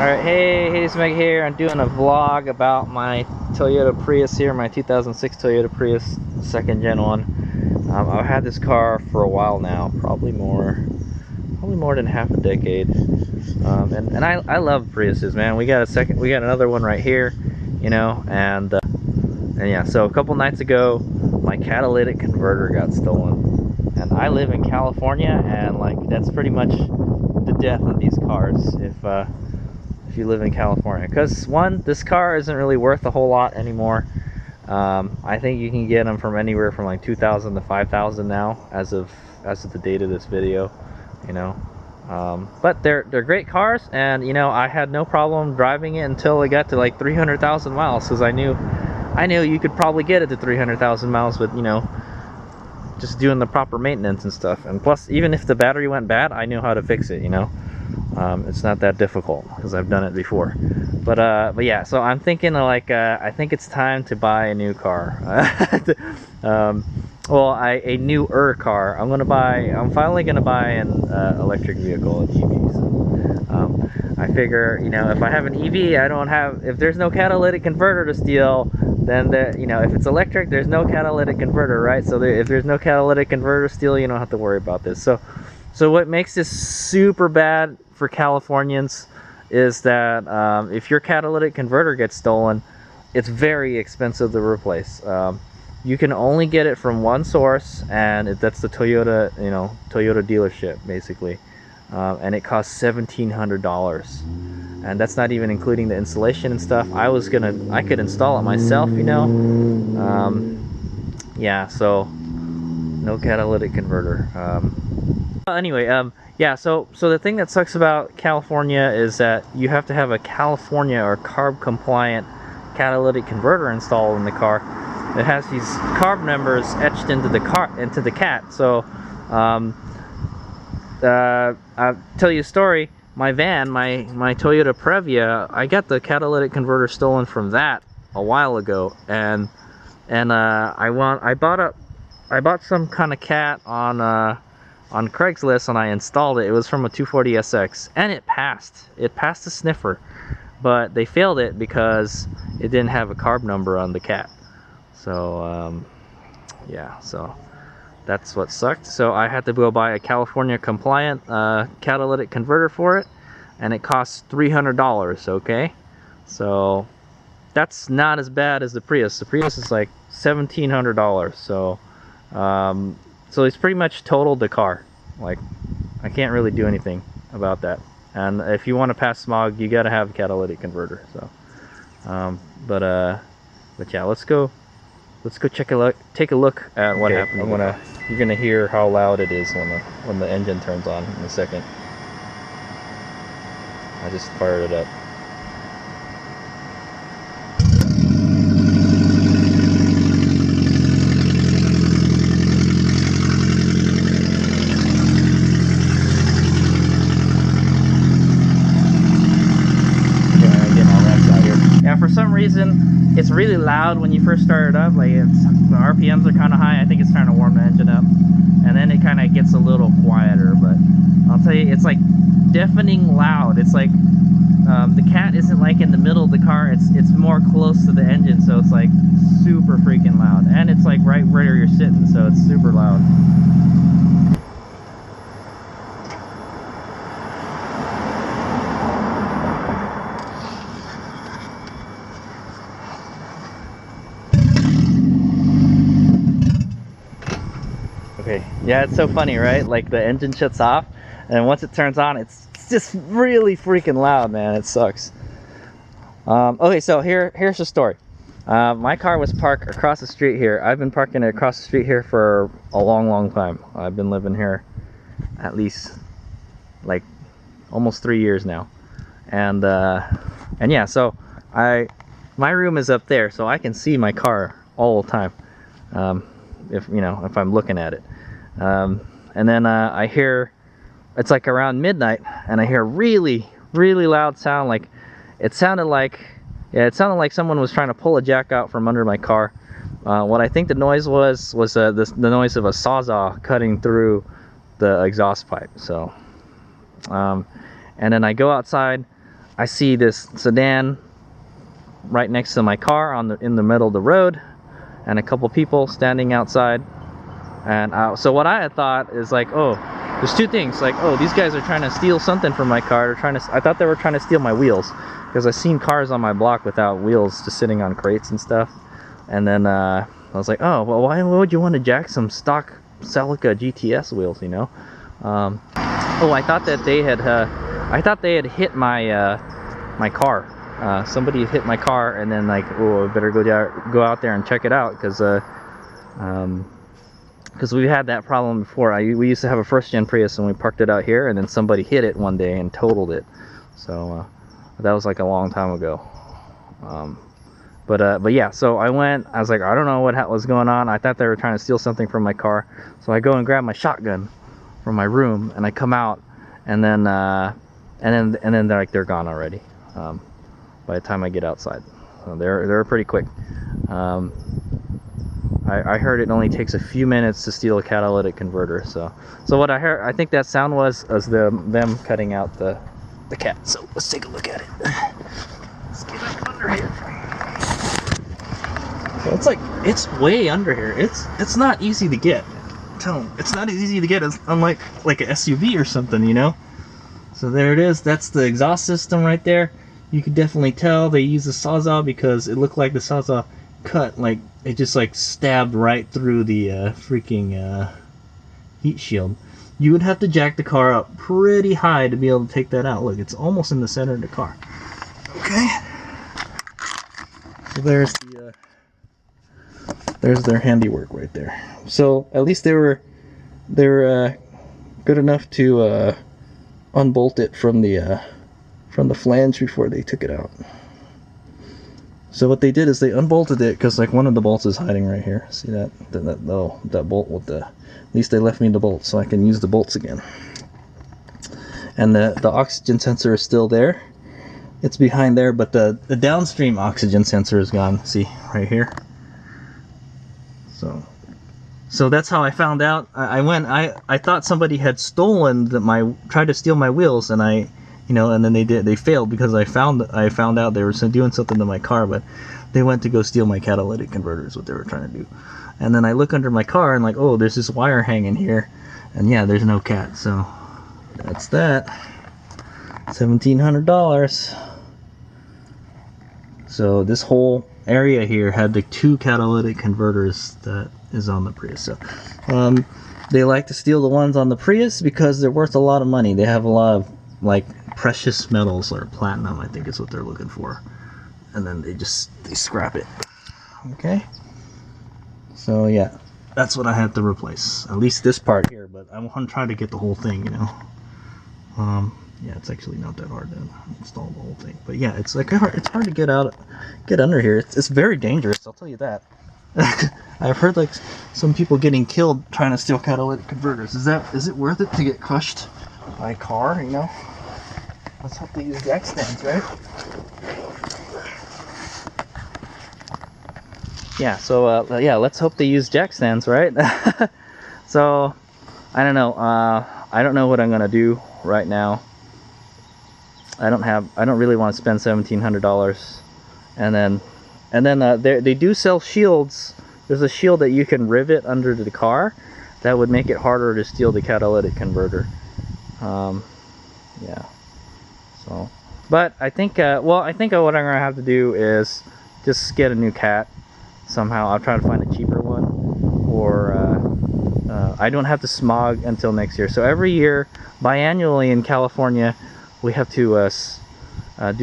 Alright, hey, Smeg here. I'm doing a vlog about my Toyota Prius here, my 2006 Toyota Prius, second gen one. I've had this car for a while now, probably more than half a decade. And I love Priuses, man. We got another one right here, you know, and yeah, so a couple nights ago, my catalytic converter got stolen. And I live in California, and like, that's pretty much the death of these cars if you live in California, because one, this car isn't really worth a whole lot anymore. I think you can get them from anywhere from like 2,000 to 5,000 now, as of the date of this video, you know. But they're great cars, and you know, I had no problem driving it until it got to like 300,000 miles, because I knew you could probably get it to 300,000 miles with, you know, just doing the proper maintenance and stuff. And plus, even if the battery went bad, I knew how to fix it, you know. It's not that difficult because I've done it before. But yeah, so I'm thinking like, I think it's time to buy a new car. Well, a newer car. I'm finally gonna buy an electric vehicle, an EV. So, I figure, you know, if I have an EV, if there's no catalytic converter to steal, then you know, if it's electric, there's no catalytic converter, right? So if there's no catalytic converter to steal, you don't have to worry about this. So what makes this super bad for Californians is that if your catalytic converter gets stolen, it's very expensive to replace. You can only get it from one source, and that's the Toyota, you know, Toyota dealership, basically. And it costs $1,700, and that's not even including the installation and stuff. I could install it myself, you know. Yeah, so no catalytic converter. Anyway, yeah, so the thing that sucks about California is that you have to have a California or CARB compliant catalytic converter installed in the car. It has these CARB numbers etched into the cat. So I'll tell you a story. My van, my Toyota Previa, I got the catalytic converter stolen from that a while ago, and I bought some kind of cat on Craigslist, and I installed it. It was from a 240SX, and it passed the sniffer, but they failed it because it didn't have a CARB number on the cat. So yeah, so that's what sucked. So I had to go buy a California compliant catalytic converter for it, and it costs $300. Okay, so that's not as bad as the Prius. The Prius is like $1,700. So it's pretty much totaled the car. Like, I can't really do anything about that. And if you want to pass smog, you got to have a catalytic converter. So, but yeah, let's go take a look at what happened. You're gonna hear how loud it is when the engine turns on in a second. I just fired it up. For some reason, it's really loud when you first start it up. Like, the RPMs are kind of high. I think it's trying to warm the engine up, and then it kind of gets a little quieter. But I'll tell you, it's like deafening loud. It's like the cat isn't like in the middle of the car. It's more close to the engine, so it's like super freaking loud. And it's like right where you're sitting, so it's super loud. Okay, yeah, it's so funny, right? Like, the engine shuts off, and once it turns on, it's just really freaking loud, man. It sucks. Okay, so here's the story. My car was parked across the street here. I've been parking it across the street here for a long time. I've been living here at least like almost 3 years now, and yeah, so my room is up there, so I can see my car all the time. If I'm looking at it, and then I hear, it's like around midnight, and I hear really loud sound. Like, it sounded like someone was trying to pull a jack out from under my car. What I think the noise was the noise of a sawzall cutting through the exhaust pipe. So and then I go outside, I see this sedan right next to my car in the middle of the road, and a couple people standing outside. And so what I had thought is like, oh, there's two things. Like, oh, these guys are trying to steal something from my car. I thought they were trying to steal my wheels, because I've seen cars on my block without wheels, just sitting on crates and stuff. And then I was like, oh, well, why would you want to jack some stock Celica GTS wheels, you know? Oh, I thought that they had hit my my car. Somebody hit my car, and then like, oh, I better go out there and check it out, because we had that problem before. We used to have a first-gen Prius, and we parked it out here, and then somebody hit it one day and totaled it. So that was like a long time ago. But yeah, so I was like, I don't know what was going on. I thought they were trying to steal something from my car. So I go and grab my shotgun from my room, and I come out, and then they're gone already. By the time I get outside, so they're pretty quick. I heard it only takes a few minutes to steal a catalytic converter. So what I heard, I think that sound was them cutting out the cat. So let's take a look at it. Let's get up under here. So it's way under here. It's not easy to get. Tell them, it's not easy to get, unlike like an SUV or something, you know. So there it is. That's the exhaust system right there. You could definitely tell they used the Sawzall, because it looked like the Sawzall cut, like it just like stabbed right through the freaking heat shield. You would have to jack the car up pretty high to be able to take that out. Look, it's almost in the center of the car. Okay. So there's their handiwork right there. So at least they were good enough to unbolt it from the flange before they took it out. So what they did is they unbolted it, because like one of the bolts is hiding right here. See that bolt with the, at least they left me the bolt so I can use the bolts again. And the oxygen sensor is still there. It's behind there, but the downstream oxygen sensor is gone. See right here. So that's how I found out. I thought somebody had tried to steal my wheels, and and then they failed, because I found out they were doing something to my car, but they went to go steal my catalytic converter is what they were trying to do. And then I look under my car, and like, oh, there's this wire hanging here, and yeah, there's no cat. So that's that. $1,700. So this whole area here had the 2 catalytic converters that is on the Prius. So they like to steal the ones on the Prius because they're worth a lot of money. They have a lot of like precious metals, or platinum, I think is what they're looking for, and then they scrap it. Okay, so yeah, that's what I had to replace, at least this part here, but I want to try to get the whole thing, you know. Yeah, it's actually not that hard to install the whole thing, but yeah, it's hard to get under here. It's very dangerous, I'll tell you that. I've heard like some people getting killed trying to steal catalytic converters. Is it worth it to get crushed by a car, you know? Let's hope they use jack stands, right? Yeah, so yeah, let's hope they use jack stands, right? So I don't know. I don't know what I'm gonna do right now. I don't really want to spend $1,700. And then they do sell shields. There's a shield that you can rivet under the car that would make it harder to steal the catalytic converter. Yeah. So, but I think what I'm gonna have to do is just get a new cat somehow. I'll try to find a cheaper one, or I don't have to smog until next year. So every year, biannually in California, we have to do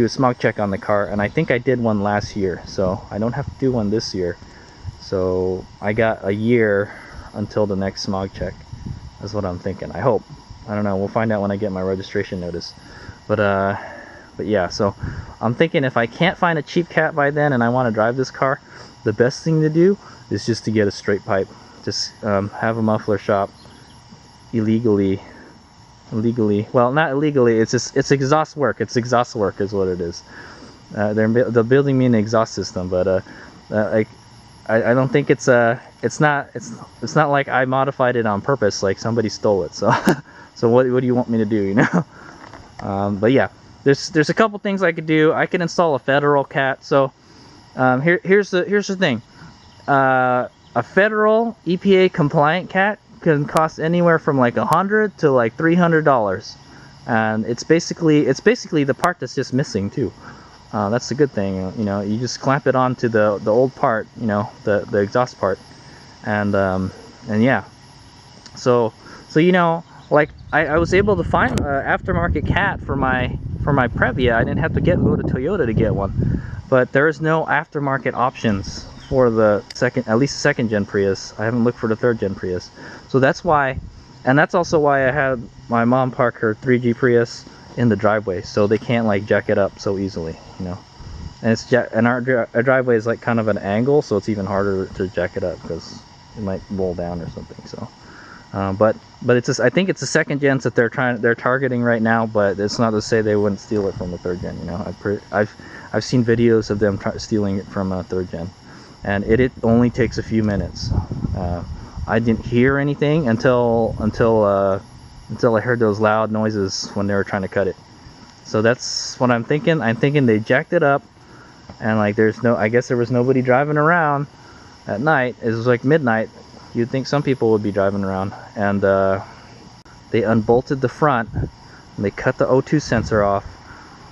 a smog check on the car, and I think I did one last year, so I don't have to do one this year. So I got a year until the next smog check. That's what I'm thinking. I hope. I don't know. We'll find out when I get my registration notice. But yeah. So I'm thinking if I can't find a cheap cat by then, and I want to drive this car, the best thing to do is just to get a straight pipe. Just have a muffler shop illegally. Well, not illegally. It's exhaust work. It's exhaust work is what it is. They're building me an exhaust system, but I don't think it's not like I modified it on purpose, like somebody stole it. So so what do you want me to do, you know? But yeah, there's a couple things I could do. I can install a federal cat. So here's the thing. A federal EPA compliant cat can cost anywhere from like $100 to like $300, and it's basically the part that's just missing too. That's the good thing, you know. You just clamp it onto the old part, you know, the exhaust part, and yeah. So you know, like I was able to find an aftermarket cat for my Previa. I didn't have to go to Toyota to get one, but there is no aftermarket options for the at least second gen Prius. I haven't looked for the third gen Prius, so that's why, and that's also why I had my mom park her 3G Prius in the driveway, so they can't like jack it up so easily, you know. And our driveway is like kind of an angle, so it's even harder to jack it up because it might roll down or something. So but it's just, I think it's the second gens that they're targeting right now, but it's not to say they wouldn't steal it from the third gen, you know. I've seen videos of them stealing it from a third gen, and it only takes a few minutes. I didn't hear anything until I heard those loud noises when they were trying to cut it. So that's what I'm thinking. I'm thinking they jacked it up, and like I guess there was nobody driving around at night. It was like midnight. You'd think some people would be driving around, and they unbolted the front, and they cut the O2 sensor off,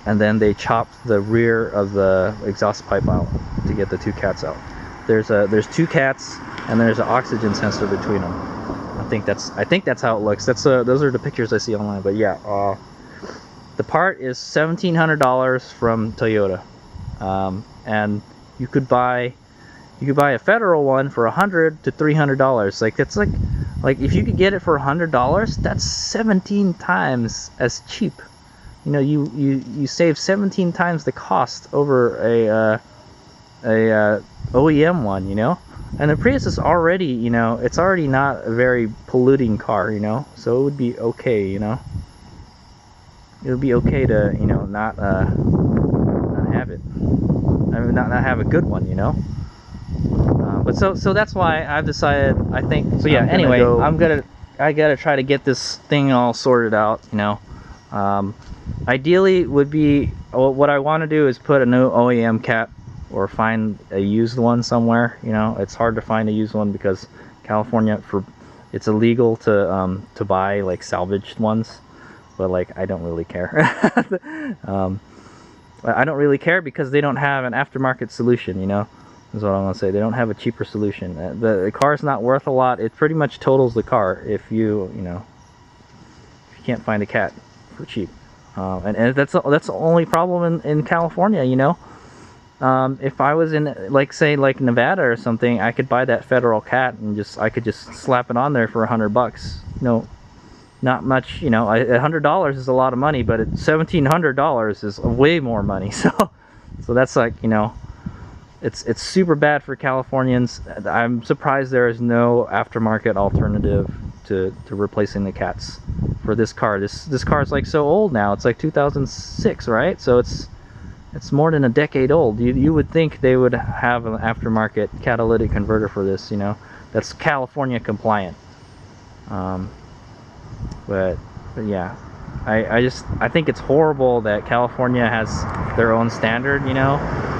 and then they chopped the rear of the exhaust pipe out to get the two cats out. There's two cats, and there's an oxygen sensor between them. I think that's how it looks. Those are the pictures I see online. But yeah, the part is $1,700 from Toyota, and you could buy a federal one for $100 to $300. Like that's like if you could get it for $100, that's 17 times as cheap. You know, you save 17 times the cost over a OEM one, you know. And the Prius is already, you know, it's already not a very polluting car, you know, so it would be okay, you know. It would be okay to, you know, not have it. I mean, not have a good one, you know. But so that's why I've decided. I think so. Yeah. Anyway, I gotta try to get this thing all sorted out, you know. Ideally, would be what I want to do is put a new OEM cat, or find a used one somewhere. You know, it's hard to find a used one because California, it's illegal to buy like salvaged ones. But like, I don't really care. I don't really care because they don't have an aftermarket solution, you know. Is what I'm gonna say. They don't have a cheaper solution. The car's not worth a lot. It pretty much totals the car if you can't find a cat for cheap. And that's the only problem in California, you know. If I was in, like, say, like Nevada or something, I could buy that federal cat and I could just slap it on there for $100. You know, not much. You know, $100 is a lot of money, but $1,700 is way more money. So that's like, you know, it's super bad for Californians. I'm surprised there is no aftermarket alternative to replacing the cats for this car. This car is like so old now. It's like 2006, right? So it's more than a decade old. You would think they would have an aftermarket catalytic converter for this, you know, that's California compliant. But yeah, I think it's horrible that California has their own standard, you know,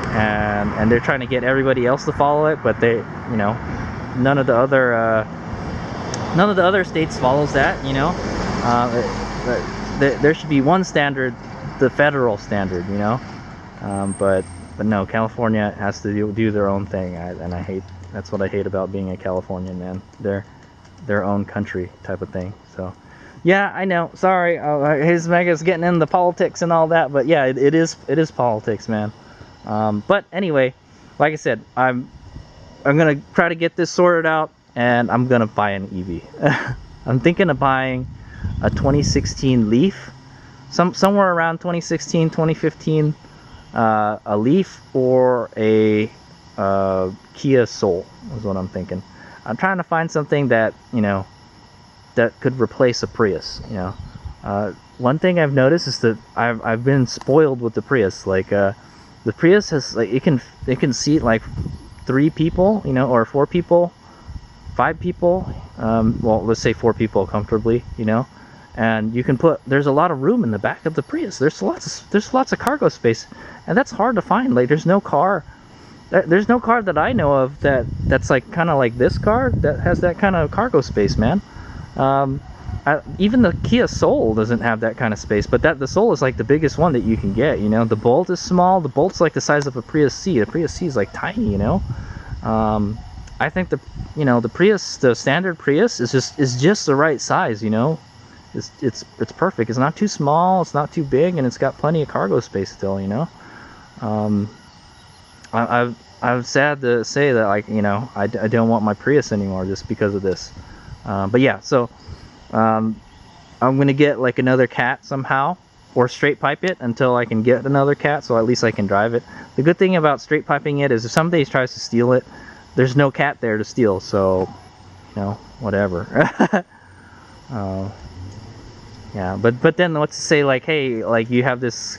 and they're trying to get everybody else to follow it, but they, you know, none of the other states follows that, you know. There should be one standard, the federal standard, you know. But no, California has to do their own thing, and that's what I hate about being a Californian, man. They're their own country type of thing. So yeah, I know, sorry, his Mega's getting into politics and all that, but yeah, it is politics, man. But anyway, like I said, I'm gonna try to get this sorted out, and I'm gonna buy an EV. I'm thinking of buying a 2016 Leaf, somewhere around 2016, 2015. A Leaf or a Kia Soul is what I'm thinking. I'm trying to find something that, you know, that could replace a Prius, you know. One thing I've noticed is that I've been spoiled with the Prius. Like the Prius has, like, it can seat like 3 people, you know, or 4 people, 5 people. Well, let's say 4 people comfortably, you know. and you can put, there's a lot of room in the back of the Prius. There's lots of cargo space, and that's hard to find. Like there's no car that I know of that's like kind of like this car that has that kind of cargo space, man. Even the Kia Soul doesn't have that kind of space, but the Soul is like the biggest one that you can get, you know. The Bolt is small. The Bolt's like the size of a Prius C. The Prius C is like tiny, you know. I think the Prius, the standard Prius is just the right size, you know. It's perfect. It's not too small, it's not too big, and it's got plenty of cargo space still, you know. I'm sad to say that, like, you know, I don't want my Prius anymore just because of this. But yeah, so I'm gonna get like another Cat somehow, or straight pipe it until I can get another Cat, so at least I can drive it. The good thing about straight piping it is if somebody tries to steal it, there's no Cat there to steal, so, you know, whatever. Yeah, but then what's to say, like, hey, like you have this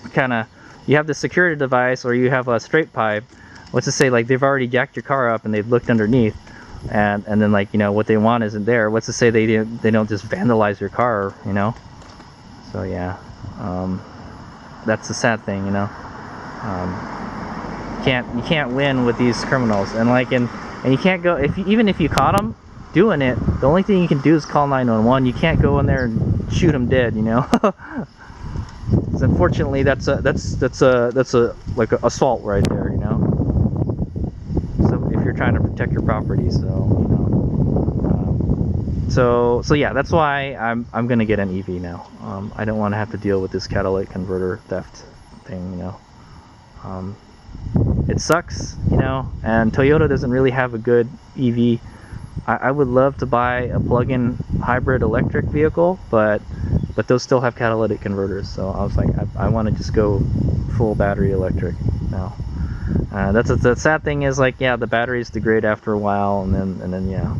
security device, or you have a straight pipe. What's to say, like, they've already jacked your car up and they've looked underneath, and then, like, you know, what they want isn't there. What's to say they don't just vandalize your car, you know? So yeah, that's the sad thing, you know. You can't win with these criminals, and you can't go, even if you caught them doing it, the only thing you can do is call 911. You can't go in there and shoot them dead, you know. So unfortunately, that's a like a assault right there, you know. So if you're trying to protect your property, so, you know, so yeah, that's why I'm gonna get an EV now. I don't want to have to deal with this catalytic converter theft thing, you know. It sucks, you know, and Toyota doesn't really have a good EV. I would love to buy a plug-in hybrid electric vehicle, but those still have catalytic converters. So I was like, I want to just go full battery electric now. The sad thing is, like, yeah, the batteries degrade after a while, and then yeah,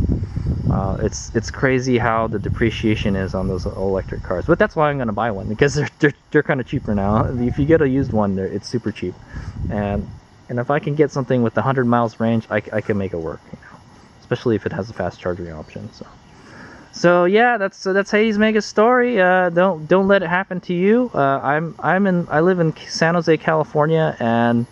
it's crazy how the depreciation is on those electric cars. But that's why I'm gonna buy one, because they're kind of cheaper now. If you get a used one, it's super cheap, and if I can get something with 100 miles range, I can make it work, you know. Especially if it has a fast charging option. So yeah, that's Hades Mega's story. Don't let it happen to you. I live in San Jose, California, and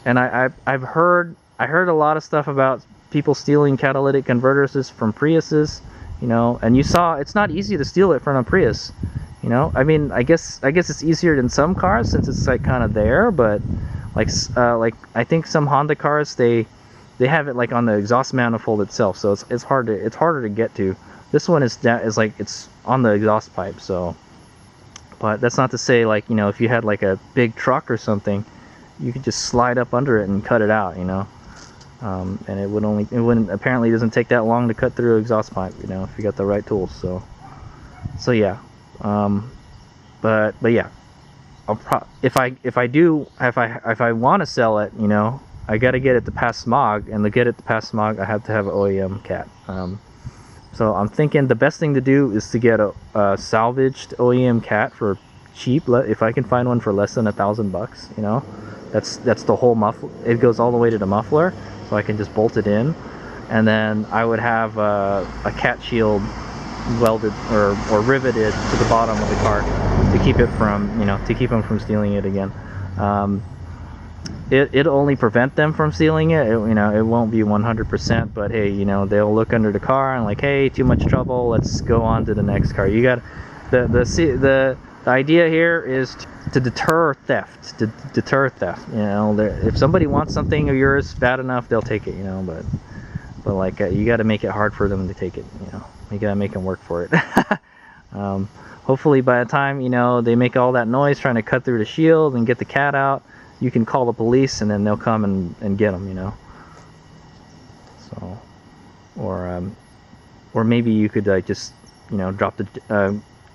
I've heard a lot of stuff about people stealing catalytic converters from Priuses, you know. And you saw, it's not easy to steal it from a Prius, you know. I mean, I guess it's easier than some cars since it's like kind of there, but like I think some Honda cars, they have it like on the exhaust manifold itself, so it's harder to get to. This one is like it's on the exhaust pipe. So, but that's not to say, like, you know, if you had like a big truck or something, you could just slide up under it and cut it out, you know. And it wouldn't apparently doesn't take that long to cut through an exhaust pipe, you know, if you got the right tools. So yeah, but yeah, if I want to sell it, you know, I got to get it to pass smog, and to get it to pass smog, I have to have an OEM Cat. So I'm thinking the best thing to do is to get a salvaged OEM Cat for cheap. If I can find one for less than $1,000, you know, that's the whole muffler. It goes all the way to the muffler, so I can just bolt it in, and then I would have a Cat shield welded or riveted to the bottom of the car to keep it from, you know, to keep them from stealing it again. It'll only prevent them from stealing it. You know, it won't be 100%, but hey, you know, they'll look under the car and like, hey, too much trouble, let's go on to the next car. You got the idea here is to deter theft. You know, if somebody wants something of yours bad enough, they'll take it. You know, but like you got to make it hard for them to take it. You know, you got to make them work for it. Hopefully, by the time, you know, they make all that noise trying to cut through the shield and get the Cat out, you can call the police, and then they'll come and get them, you know. So, or maybe you could just, you know,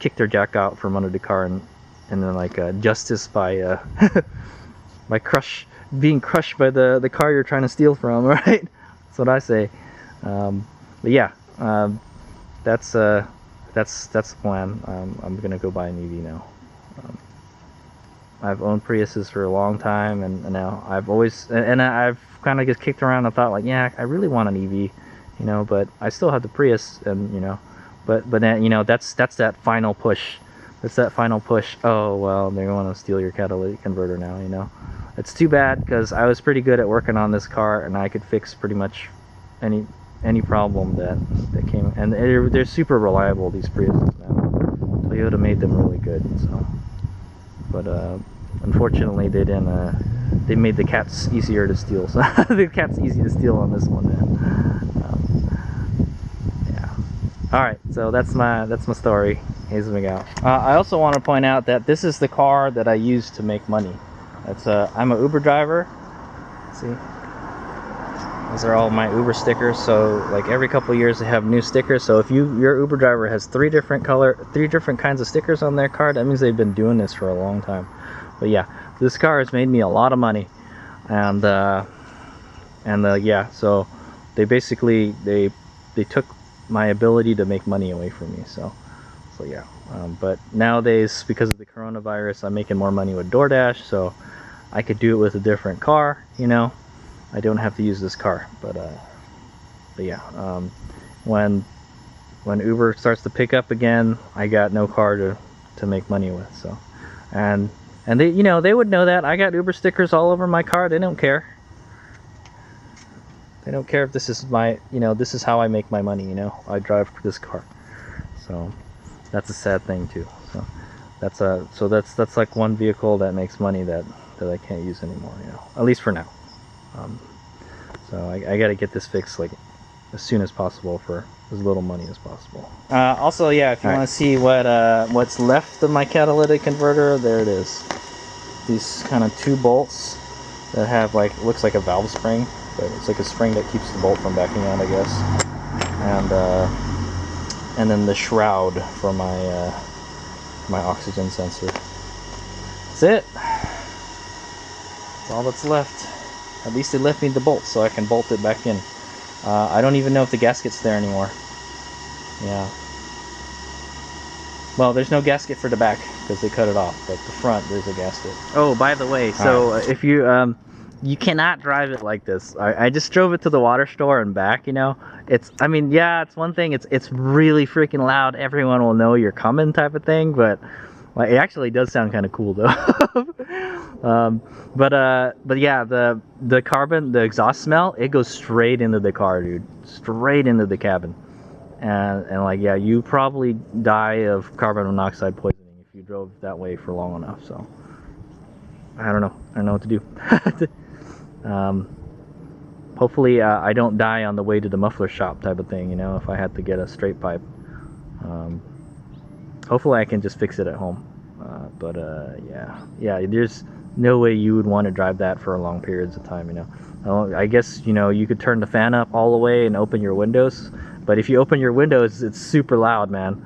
kick their jack out from under the car, and then like justice by being crushed by the car you're trying to steal from, right? That's what I say. But yeah, that's the plan. I'm gonna go buy an EV now. I've owned Priuses for a long time, and now I've kind of just kicked around and thought, like, yeah, I really want an EV, you know, but I still have the Prius, and you know, but then, you know, that's that final push It's that final push. Oh, well, they want to steal your catalytic converter now, you know. It's too bad, because I was pretty good at working on this car, and I could fix pretty much any problem that came. And they're super reliable, these Priuses now. Toyota made them really good, so. But unfortunately, they didn't. They made the cats easier to steal. So the cat's easy to steal on this one, man. Yeah. All right, so that's my story. Hazing out. I also want to point out that this is the car that I use to make money. It's I'm an Uber driver. See, these are all my Uber stickers. So like every couple of years they have new stickers. So if your Uber driver has three different kinds of stickers on their car, that means they've been doing this for a long time. But yeah, this car has made me a lot of money, and yeah, so they basically they took my ability to make money away from me. So yeah, but nowadays, because of the coronavirus, I'm making more money with DoorDash, so I could do it with a different car, you know. I don't have to use this car, but yeah, when Uber starts to pick up again, I got no car to make money with. So, and they, you know, they would know that I got Uber stickers all over my car. They don't care. They don't care if this is my, you know, this is how I make my money. You know, I drive this car, so that's a sad thing too. So that's like one vehicle that makes money that I can't use anymore. You know, at least for now. So I got to get this fixed like as soon as possible for as little money as possible. Also, yeah, if you want to see what's left of my catalytic converter, there it is. These kind of two bolts that have like, looks like a valve spring, but it's like a spring that keeps the bolt from backing out, I guess. And then the shroud for my my oxygen sensor. That's it. That's all that's left. At least they left me the bolt, so I can bolt it back in. I don't even know if the gasket's there anymore. Yeah. Well, there's no gasket for the back because they cut it off, but the front there's a gasket. Oh, by the way, so if you you cannot drive it like this. I just drove it to the water store and back. You know, I mean, yeah, it's one thing. It's really freaking loud. Everyone will know you're coming, type of thing. But well, it actually does sound kind of cool though. But yeah, the carbon, the exhaust smell, it goes straight into the car, dude. Straight into the cabin. And like, yeah, you probably die of carbon monoxide poisoning if you drove that way for long enough. So I don't know what to do. Hopefully I don't die on the way to the muffler shop, type of thing, you know, if I had to get a straight pipe. Hopefully I can just fix it at home. But yeah, there's no way you would want to drive that for long periods of time, you know. I guess, you know, you could turn the fan up all the way and open your windows, but if you open your windows, it's super loud, man.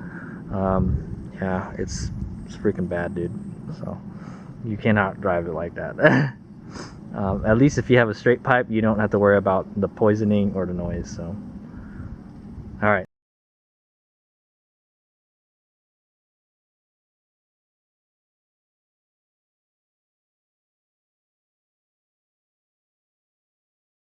Yeah, it's freaking bad, dude. So you cannot drive it like that. At least if you have a straight pipe, you don't have to worry about the poisoning or the noise. So, all right.